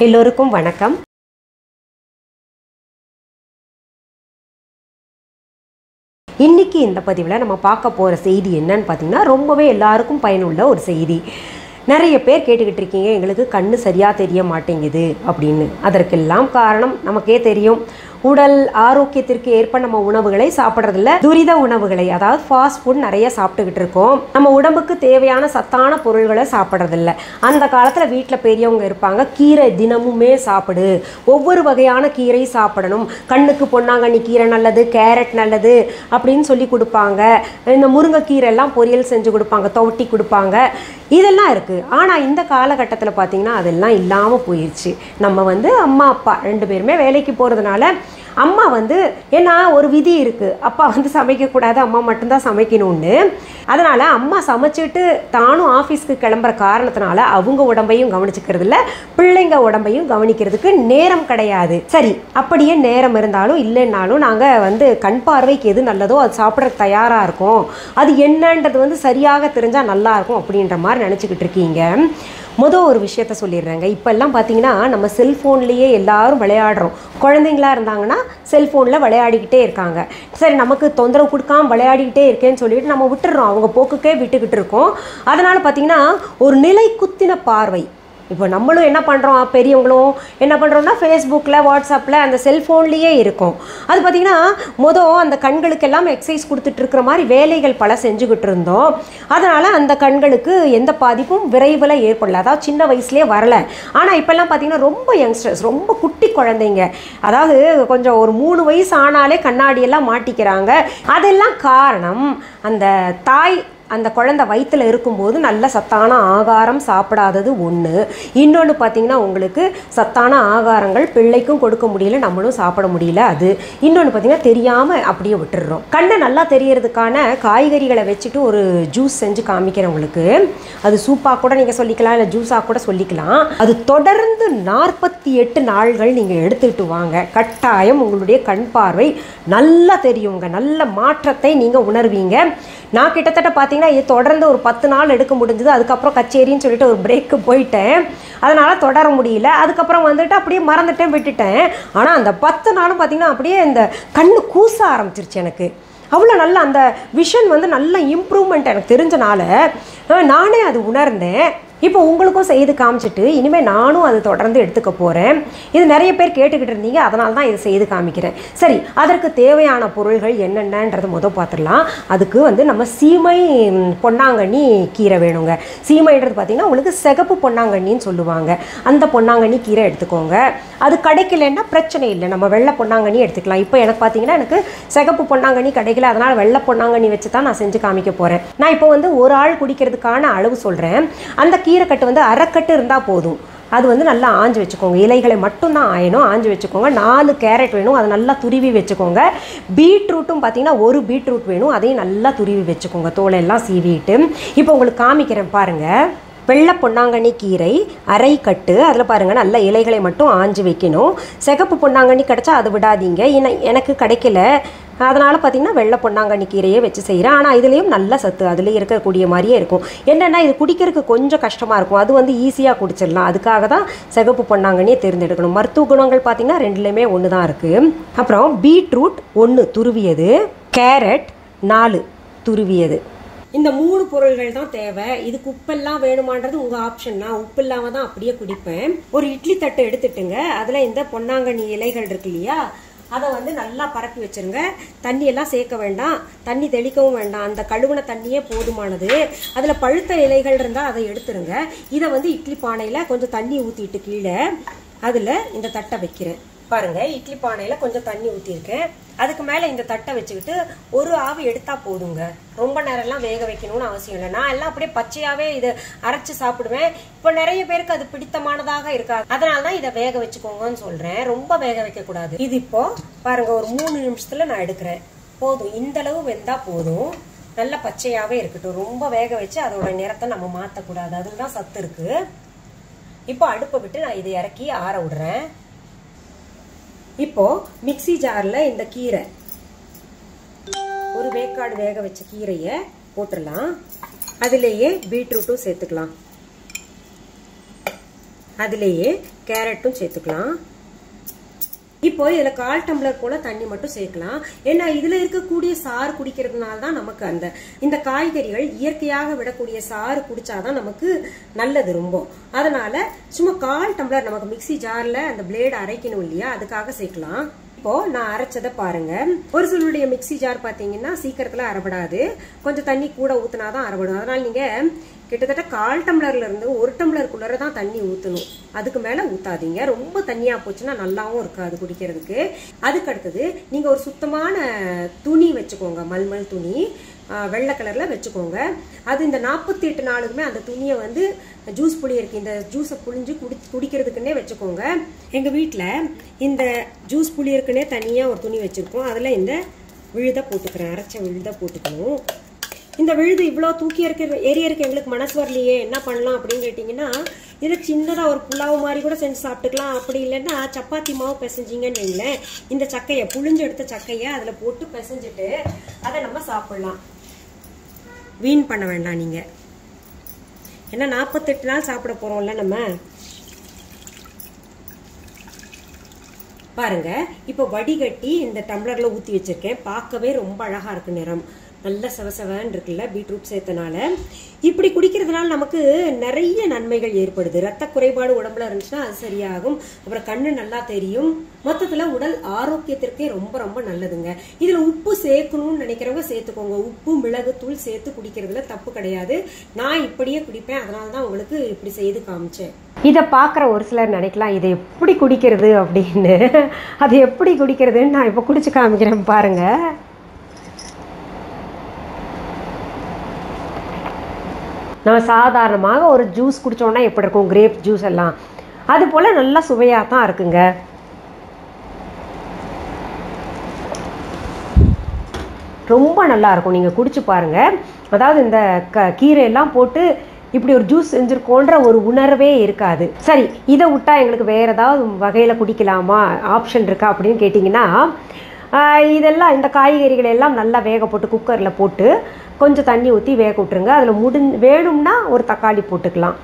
எல்லோருக்கும் வணக்கம். இன்னைக்கு இந்த பதிவில் நம்ம பார்க்க போகிற செய்தி என்னன்னு பார்த்தீங்கன்னா, ரொம்பவே எல்லாருக்கும் பயனுள்ள ஒரு செய்தி. நிறைய பேர் கேட்டுக்கிட்டு இருக்கீங்க, எங்களுக்கு கண்ணு சரியாக தெரிய மாட்டேங்குது அப்படின்னு. அதற்கெல்லாம் காரணம் நமக்கே தெரியும். உடல் ஆரோக்கியத்திற்கு ஏற்ப நம்ம உணவுகளை சாப்பிட்றதில்ல, துரித உணவுகளை, அதாவது ஃபாஸ்ட் ஃபுட் நிறைய சாப்பிட்டுக்கிட்டு இருக்கோம். நம்ம உடம்புக்கு தேவையான சத்தான பொருள்களை சாப்பிட்றதில்ல. அந்த காலத்தில் வீட்டில் பெரியவங்க இருப்பாங்க, கீரை தினமுமே சாப்பிடு, ஒவ்வொரு வகையான கீரை சாப்பிடணும், கண்ணுக்கு பொன்னாங்கண்ணி கீரை நல்லது, கேரட் நல்லது அப்படின்னு சொல்லி கொடுப்பாங்க. இந்த முருங்கைக்கீரை எல்லாம் பொரியல் செஞ்சு கொடுப்பாங்க, துவட்டி கொடுப்பாங்க. இதெல்லாம் இருக்குது. ஆனால் இந்த காலகட்டத்தில் பார்த்திங்கன்னா அதெல்லாம் இல்லாமல் போயிடுச்சு. நம்ம அம்மா அப்பா ரெண்டு பேருமே வேலைக்கு போகிறதுனால அம்மா ஏன்னா ஒரு விதி இருக்குது, அப்பா சமைக்கக்கூடாது, அம்மா மட்டும்தான் சமைக்கணும்னு. அதனால் அம்மா சமைச்சிட்டு தானும் ஆஃபீஸ்க்கு கிளம்புற காரணத்தினால அவங்க உடம்பையும் கவனிச்சுக்கிறது இல்லை, பிள்ளைங்க உடம்பையும் கவனிக்கிறதுக்கு நேரம் கிடையாது. சரி, அப்படியே நேரம் இருந்தாலும் இல்லைன்னாலும் நாங்கள் கண் பார்வைக்கு எது நல்லதோ அது சாப்பிட்ற தயாராக இருக்கோம். அது என்னன்றது சரியாக தெரிஞ்சால் நல்லாயிருக்கும் அப்படின்ற மாதிரி நினச்சிக்கிட்டு இருக்கீங்க. ஒரு விஷயத்த சொல்லிடுறேங்க. இப்போல்லாம் பார்த்தீங்கன்னா நம்ம செல்ஃபோன்லேயே எல்லாரும் விளையாடுறோம். குழந்தைங்களா இருந்தாங்கன்னா செல்ஃபோனில் விளையாடிக்கிட்டே இருக்காங்க. சரி, நமக்கு தொந்தரவு கொடுக்காம விளையாடிக்கிட்டே இருக்கேன்னு சொல்லிட்டு நம்ம விட்டுடுறோம், அவங்க போக்குக்கே விட்டுக்கிட்டு இருக்கோம். அதனால் பார்த்தீங்கன்னா ஒரு நிலை குத்தின பார்வை. இப்போ நம்மளும் என்ன பண்ணுறோம், பெரியவங்களும் என்ன பண்ணுறோம்னா ஃபேஸ்புக்கில், வாட்ஸ்அப்பில், அந்த செல்ஃபோன்லேயே இருக்கும். அது பார்த்திங்கன்னா அந்த கண்களுக்கெல்லாம் எக்ஸசைஸ் கொடுத்துட்ருக்கிற மாதிரி வேலைகள் பல செஞ்சுக்கிட்டு இருந்தோம். அதனால் அந்த கண்களுக்கு எந்த பாதிப்பும் விரைவில் ஏற்படல, அதாவது சின்ன வயசுலேயே வரலை. ஆனால் இப்போல்லாம் பார்த்திங்கன்னா ரொம்ப யங்ஸ்டர்ஸ், ரொம்ப குட்டி குழந்தைங்க, அதாவது கொஞ்சம் ஒரு 3 வயசு ஆனாலே கண்ணாடியெல்லாம் மாட்டிக்கிறாங்க. அதெல்லாம் காரணம் அந்த தாய் அந்த குழந்தை வயிற்றில் இருக்கும்போது நல்ல சத்தான ஆகாரம் சாப்பிடாதது ஒன்று. இன்னொன்று பார்த்திங்கன்னா உங்களுக்கு சத்தான ஆகாரங்கள் பிள்ளைக்கும் கொடுக்க முடியல, நம்மளும் சாப்பிட முடியல. அது இன்னொன்று பார்த்திங்கன்னா தெரியாமல் அப்படியே விட்டுடுறோம். கண்ணை நல்லா தெரியறதுக்கான காய்கறிகளை வச்சுட்டு ஒரு ஜூஸ் செஞ்சு காமிக்கிறவங்களுக்கு, அது சூப்பாக கூட நீங்கள் சொல்லிக்கலாம், இல்லை ஜூஸாக கூட சொல்லிக்கலாம். அது தொடர்ந்து 48 நாள்கள் நீங்கள் எடுத்துக்கிட்டு வாங்க, கட்டாயம் உங்களுடைய கண் பார்வை நல்லா தெரியுங்க, நல்ல மாற்றத்தை நீங்கள் உணர்வீங்க. நான் கிட்டத்தட்ட பார்த்தீங்கன்னா இது தொடர்ந்து ஒரு 10 நாள் எடுக்க முடிஞ்சது. அதுக்கப்புறம் கச்சேரின்னு சொல்லிட்டு ஒரு பிரேக்கு போயிட்டேன், அதனால் தொடர முடியல. அதுக்கப்புறம் அப்படியே மறந்துட்டேன், விட்டுட்டேன். ஆனால் அந்த 10 நாளும் பார்த்திங்கன்னா அப்படியே இந்த கண்ணு கூச ஆரம்பிச்சிருச்சு எனக்கு. அவ்வளோ நல்ல அந்த விஷன் நல்ல இம்ப்ரூவ்மெண்ட் எனக்கு தெரிஞ்சனால நானே அது உணர்ந்தேன். இப்போ உங்களுக்கும் செய்து காமிச்சிட்டு இனிமேல் நானும் அது தொடர்ந்து எடுத்துக்க போகிறேன். இது நிறைய பேர் கேட்டுக்கிட்டு இருந்தீங்க, அதனால தான் இதை செய்து காமிக்கிறேன். சரி, அதற்கு தேவையான பொருள்கள் என்னென்னன்றது பார்த்துடலாம். அதுக்கு நம்ம சீமை பொன்னாங்கண்ணி கீரை வேணுங்க. சீமைன்றது பார்த்திங்கன்னா உங்களுக்கு சிகப்பு பொன்னாங்கண்ணின்னு சொல்லுவாங்க. அந்த பொன்னாங்கண்ணி கீரை எடுத்துக்கோங்க. அது கிடைக்கலன்னா பிரச்சனை இல்லை, நம்ம வெள்ளை பொன்னாங்கண்ணி எடுத்துக்கலாம். இப்போ எனக்கு பார்த்திங்கன்னா எனக்கு சிகப்பு பொன்னாங்கண்ணி கிடைக்கல, அதனால் வெள்ளை பொன்னாங்கண்ணி வச்சு தான் நான் செஞ்சு காமிக்க போகிறேன். நான் இப்போ ஒரு ஆள் குடிக்கிறதுக்கான அளவு சொல்கிறேன். அந்த கீரைக்கட்டு அரைக்கட்டு இருந்தால் போதும். அது நல்லா ஆஞ்சு வச்சுக்கோங்க, இலைகளை மட்டும்தான் ஆயணும், ஆஞ்சு வச்சுக்கோங்க. 4 கேரட் வேணும், அதை நல்லா துருவி வச்சுக்கோங்க. பீட்ரூட்டும் பார்த்திங்கன்னா 1 பீட்ரூட் வேணும், அதையும் நல்லா துருவி வச்சுக்கோங்க, தோலெல்லாம் சீவிட்டு. இப்போ உங்களுக்கு காமிக்கிறேன் பாருங்கள். வெள்ளை பொன்னாங்கண்ணி கீரை அரைக்கட்டு, அதில் பாருங்கள் நல்ல இலைகளை மட்டும் ஆஞ்சு வைக்கணும். சிகப்பு பொன்னாங்கண்ணி கிடச்சா அதை விடாதீங்க, எனக்கு கிடைக்கல, அதனால் பார்த்திங்கன்னா வெள்ளை பொன்னாங்கண்ணி கீரையே வச்சு செய்கிறேன். ஆனால் இதுலேயும் நல்ல சத்து அதுலேயே இருக்கக்கூடிய மாதிரியே இருக்கும். என்னென்னா இது குடிக்கிறதுக்கு கொஞ்சம் கஷ்டமாக இருக்கும், அது ஈஸியாக குடிச்சிடலாம். அதுக்காக தான் சிகப்பு பொன்னாங்கண்ணியை தேர்ந்தெடுக்கணும். மருத்துவ குணங்கள் பார்த்திங்கன்னா ரெண்டுலேயுமே ஒன்று தான் இருக்குது. அப்புறம் பீட்ரூட் 1 துருவியது, கேரட் 4 துருவியது. இந்த 3 பொருள்கள் தான் தேவை. இதுக்கு உப்பெல்லாம் வேணுமான்றது உங்கள் ஆப்ஷன். நான் உப்பு இல்லாமல் தான் அப்படியே குடிப்பேன். ஒரு இட்லி தட்டு எடுத்துட்டுங்க, அதில் இந்த பொன்னாங்கண்ணி இலைகள் இருக்கு இல்லையா, அதை நல்லா பரப்பி வச்சிருங்க. தண்ணியெல்லாம் சேர்க்க வேண்டாம், தண்ணி தெளிக்கவும் வேண்டாம், அந்த கழுவுன தண்ணியே போதுமானது. அதில் பழுத்த இலைகள் இருந்தால் அதை எடுத்துருங்க. இதை இட்லி பானையில் கொஞ்சம் தண்ணி ஊற்றிட்டு கீழே அதில் இந்த தட்டை வைக்கிறேன். பாருங்க, இட்லி பானையில கொஞ்சம் தண்ணி ஊற்றிருக்கேன். அதுக்கு மேலே இந்த தட்டை வச்சுக்கிட்டு ஒரு ஆவி எடுத்தா போதுங்க. ரொம்ப நேரம்லாம் வேக வைக்கணும்னு அவசியம் இல்லை. நான் எல்லாம் அப்படியே பச்சையாவே இதை அரைச்சு சாப்பிடுவேன். இப்போ நிறைய பேருக்கு அது பிடித்தமானதாக இருக்காது, அதனால தான் இதை வேக வச்சுக்கோங்கன்னு சொல்றேன். ரொம்ப வேக வைக்க கூடாது. இது இப்போ பாருங்க ஒரு 3 நிமிஷத்துல நான் எடுக்கிறேன். போதும், இந்த அளவு வெந்தா போதும். நல்ல பச்சையாவே இருக்கட்டும், ரொம்ப வேக வச்சு அதோட நிறத்தை நம்ம மாற்றக்கூடாது, அதுதான் சத்து இருக்கு. இப்போ அடுப்பை விட்டு நான் இதை இறக்கி ஆற விடுறேன். இப்போ மிக்ஸி ஜார்ல இந்த கீரை, ஒரு வேக்காடு வேக வச்ச கீரையை போட்டுடலாம். அதுலேயே பீட்ரூட்டும் சேர்த்துக்கலாம். அதுலேயே கேரட்டும் சேர்த்துக்கலாம். இப்போ இதுல 1/4 டம்ளர் போல தண்ணி மட்டும் சேர்க்கலாம். ஏன்னா இதுல இருக்கக்கூடிய சாறு குடிக்கிறதுனால தான் நமக்கு இந்த காய்கறிகள் இயற்கையாக விடக்கூடிய சாறு குடிச்சாதான் நமக்கு நல்லது ரொம்ப. அதனால சும்மா 1/4 டம்ளர் நமக்கு மிக்சி ஜார்ல அந்த பிளேடு அரைக்கணும் இல்லையா, அதுக்காக சேர்க்கலாம். இப்போ நான் அரைச்சதை பாருங்க. ஒரு சிலருடைய மிக்சி ஜார் பாத்தீங்கன்னா சீக்கிரத்துல அரைபடாது, கொஞ்சம் தண்ணி கூட ஊத்தினாதான் அரைபடும். அதனால நீங்க கிட்டத்தட்ட 1/4 டம்ளர்ல இருந்து 1 டம்ளருக்குள்ளதான் தண்ணி ஊத்தணும். அதுக்கு மேல ஊத்தாதீங்க. ரொம்ப தண்ணியா போச்சுன்னா நல்லாவும் இருக்காது குடிக்கிறதுக்கு. அதுக்கு அடுத்தது நீங்க ஒரு சுத்தமான துணி வச்சுக்கோங்க, மல்மல் துணி, வெள்ளை கலர்ல வச்சுக்கோங்க. அது இந்த 48 நாளுக்குமே அந்த துணியை ஜூஸ் புளி இருக்கு, இந்த ஜூஸை புளிஞ்சு குடிக்கிறதுக்குன்னே வச்சுக்கோங்க. எங்க வீட்டுல இந்த ஜூஸ் புளி இருக்குன்னே தனியா ஒரு துணி வச்சிருக்கோம். அதுல இந்த விழுத போட்டுக்கிறேன், அரைச்ச விழுத போட்டுக்கணும். இந்த விழுது இவ்வளவு தூக்கி ஏரியருக்கு எங்களுக்கு மனசு வரலையே, என்ன பண்ணலாம் அப்படின்னு கேட்டீங்கன்னா, இதுல சின்னதா ஒரு புலாவு மாதிரி கூட செஞ்சு சாப்பிட்டுக்கலாம். அப்படி இல்லைன்னா சப்பாத்தி மாவு பிசைஞ்சிங்கன்னு வைங்களேன், இந்த சக்கையை புளிஞ்சு எடுத்த சக்கையை அதுல போட்டு பிசைஞ்சிட்டு அதை நம்ம சாப்பிடலாம். வீண் பண்ண வேண்டாம் நீங்க, ஏன்னா 48 நாள் சாப்பிட போறோம்ல நம்ம. பாருங்க, இப்ப வடிகட்டி இந்த டம்ளர்ல ஊத்தி வச்சிருக்கேன். பார்க்கவே ரொம்ப அழகா இருக்கு, நிறம் நல்ல செவசவன்னு இருக்குல்ல, பீட்ரூட் சேர்த்தனால. இப்படி குடிக்கிறதுனால நமக்கு நிறைய நன்மைகள் ஏற்படுது. ரத்த குறைபாடு உடம்புல இருந்துச்சுன்னா அது சரியாகும். அப்புறம் கண்ணு நல்லா தெரியும். மொத்தத்துல உடல் ஆரோக்கியத்திற்கே ரொம்ப ரொம்ப நல்லதுங்க. இதுல உப்பு சேர்க்கணும்னு நினைக்கிறவங்க சேர்த்துக்கோங்க. உப்பு மிளகு தூள் சேர்த்து குடிக்கிறதுல தப்பு கிடையாது. நான் இப்படியே குடிப்பேன், அதனாலதான் உங்களுக்கு இப்படி செய்து காமிச்சேன். இதை பார்க்குற ஒரு சிலர் நினைக்கலாம் இதை எப்படி குடிக்கிறது அப்படின்னு. அது எப்படி குடிக்கிறதுன்னு நான் இப்போ குடிச்சு காமிக்கிறேன் பாருங்க. நம்ம சாதாரணமாக ஒரு ஜூஸ் குடித்தோன்னா எப்படி இருக்கும், கிரேப் ஜூஸ் எல்லாம், அது போல் நல்லா சுவையாக தான் இருக்குங்க. ரொம்ப நல்லா இருக்கும், நீங்கள் குடிச்சு பாருங்கள். அதாவது இந்த கீரையெல்லாம் போட்டு இப்படி ஒரு ஜூஸ் செஞ்சுருக்கோன்ற ஒரு உணர்வே இருக்காது. சரி, இதை விட்டா எங்களுக்கு வேறு ஏதாவது வகையில் குடிக்கலாமா, ஆப்ஷன் இருக்கா அப்படின்னு கேட்டிங்கன்னா, இதெல்லாம் இந்த காய்கறிகள் எல்லாம் நல்லா வேக போட்டு குக்கரில் போட்டு கொஞ்சம் தண்ணி ஊற்றி வேக விட்டுருங்க. அதில் வேணும்னா ஒரு தக்காளி போட்டுக்கலாம்.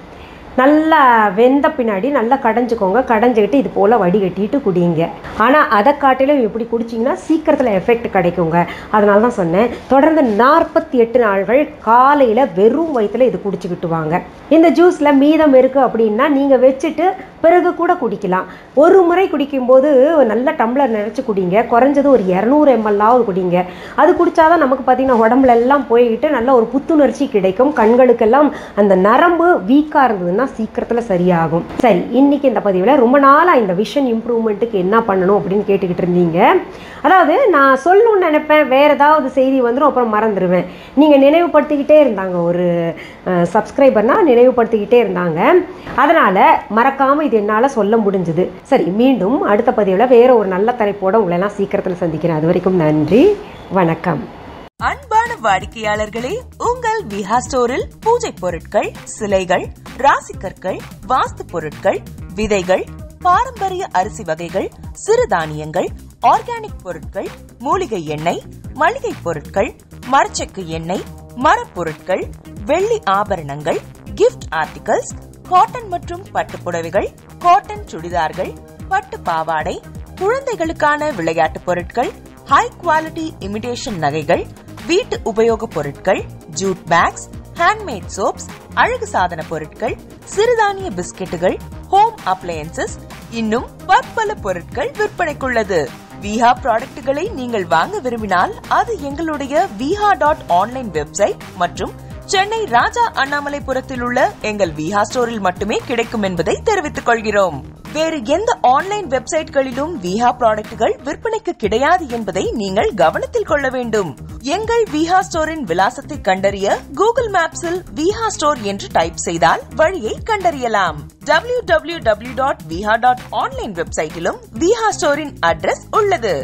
நல்லா வெந்த பின்னாடி நல்லா கடைஞ்சிக்கோங்க. கடைஞ்சிக்கிட்டு இது போல் வடிகட்டிட்டு குடிங்க. ஆனால் அதை காட்டிலும் இப்படி குடிச்சிங்கன்னா சீக்கிரத்தில் எஃபெக்ட் கிடைக்குங்க. அதனால தான் சொன்னேன், தொடர்ந்து 48 நாள்கள் காலையில் வெறும் வயிற்றில் இது குடிச்சிக்கிட்டு வாங்க. இந்த ஜூஸில் மீதம் இருக்குது அப்படின்னா நீங்கள் வச்சுட்டு பிறகு கூட குடிக்கலாம். ஒரு முறை குடிக்கும்போது நல்ல டம்ளர் நினச்சி குடிங்க. குறைஞ்சது ஒரு 200 ml குடிங்க. அது குடித்தாதான் நமக்கு பார்த்திங்கன்னா உடம்புல எல்லாம் போய்கிட்டு நல்ல ஒரு புத்துணர்ச்சி கிடைக்கும். கண்களுக்கெல்லாம் அந்த நரம்பு வீக்காக இருந்ததுன்னா சீக்கிரத்தில் சரியாகும். சரி, இன்னைக்கு இந்த பதிவில் ரொம்ப நாளாக இந்த விஷன் இம்ப்ரூவ்மெண்ட்டுக்கு என்ன பண்ணணும் அப்படின்னு கேட்டுக்கிட்டு இருந்தீங்க. அதாவது நான் சொல்லணும்னு நினைப்பேன், வேறு ஏதாவது செய்தி வந்துடும், அப்புறம் மறந்துடுவேன். நீங்கள் நினைவுபடுத்திக்கிட்டே இருந்தாங்க, ஒரு சப்ஸ்கிரைபர்னா நினைவுபடுத்திக்கிட்டே இருந்தாங்க. அதனால் மறக்காமல் இது என்னால் சொல்ல முடிஞ்சுது. சரி, மீண்டும் அடுத்த பதிவில் வேறு ஒரு நல்ல தலைப்போடு உங்களெல்லாம் சீக்கிரத்தில் சந்திக்கிறேன். அது வரைக்கும் நன்றி, வணக்கம். அன்பான வாடிக்கையாளர்களே, உங்கள் விஹா ஸ்டோரில் பூஜை பொருட்கள், சிலைகள், ராசிக்கற்கள், வாஸ்து பொருட்கள், விதைகள், பாரம்பரிய அரிசி வகைகள், சிறுதானியங்கள், ஆர்கானிக் பொருட்கள், மூலிகை எண்ணெய், மளிகை பொருட்கள், மரச்செக்கு எண்ணெய், மரப்பொருட்கள், வெள்ளி ஆபரணங்கள், கிஃப்ட் ஆர்டிகல்ஸ், காட்டன் மற்றும் பட்டு புடவைகள், காட்டன் சுடிதார்கள், பட்டு பாவாடை, குழந்தைகளுக்கான விளையாட்டு பொருட்கள், ஹை குவாலிட்டி இமிடேஷன் நகைகள், வீட்டு உபயோக பொருட்கள், ஜூட் பேக்ஸ், ஹேண்ட்மேட் சோப்ஸ், அழகு சாதன பொருட்கள், சிறுதானிய பிஸ்கெட்டுகள், ஹோம் அப்ளையன்சஸ், இன்னும் பற்பல பொருட்கள் விற்பனைக்குள்ளது. விஹா ப்ராடக்ட்களை நீங்கள் வாங்க விரும்பினால் அது எங்களுடைய viha.online வெப்சைட் மற்றும் சென்னை ராஜா அண்ணாமலைபுரத்தில் உள்ள எங்கள் விஹா ஸ்டோரில் மட்டுமே கிடைக்கும் என்பதை தெரிவித்துக் கொள்கிறோம். வேறு எந்த ஆன்லைன் வெப்சைட்களிலும் விஹா ப்ராடக்ட்கள் விற்பனைக்கு கிடையாது என்பதை நீங்கள் கவனத்தில் கொள்ள வேண்டும். எங்கள் விஹா ஸ்டோரின் விலாசத்தை கண்டறிய கூகுள் மேப்ஸில் விஹா ஸ்டோர் என்று டைப் செய்தால் வழியை கண்டறியலாம். www.viha.online வெப்சைட்டிலும் விஹா ஸ்டோரின் அட்ரஸ் உள்ளது.